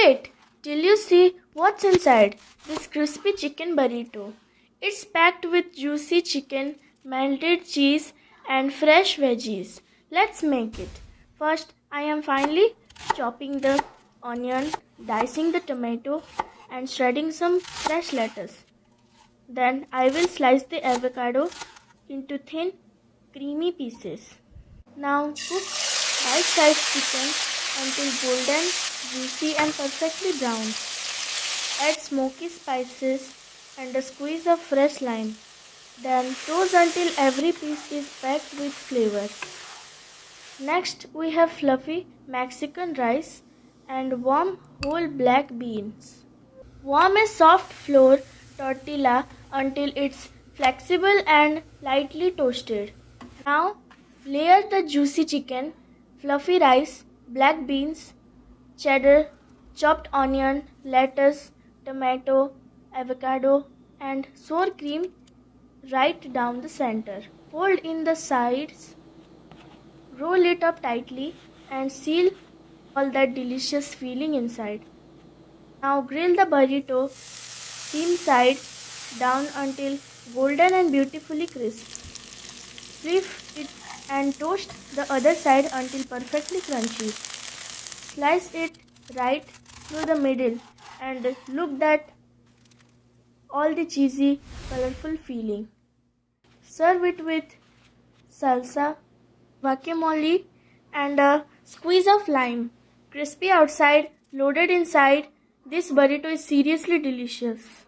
Wait till you see what's inside this crispy chicken burrito. It's packed with juicy chicken, melted cheese, and fresh veggies. Let's make it. First, I am finely chopping the onion, dicing the tomato, and shredding some fresh lettuce. Then I will slice the avocado into thin, creamy pieces. Now cook bite-sized chicken until golden, juicy and perfectly browned. Add smoky spices and a squeeze of fresh lime. Then toast until every piece is packed with flavor. Next we have fluffy Mexican rice and warm whole black beans. Warm a soft flour tortilla until it's flexible and lightly toasted. Now layer the juicy chicken, fluffy rice, black beans, cheddar, chopped onion, lettuce, tomato, avocado, and sour cream right down the center. Fold in the sides, roll it up tightly, and seal all that delicious filling inside. Now grill the burrito seam side down until golden and beautifully crisp. Flip it and toast the other side until perfectly crunchy. Slice it right through the middle and look at all the cheesy, colorful filling. Serve it with salsa, guacamole, and a squeeze of lime. Crispy outside, loaded inside, this burrito is seriously delicious.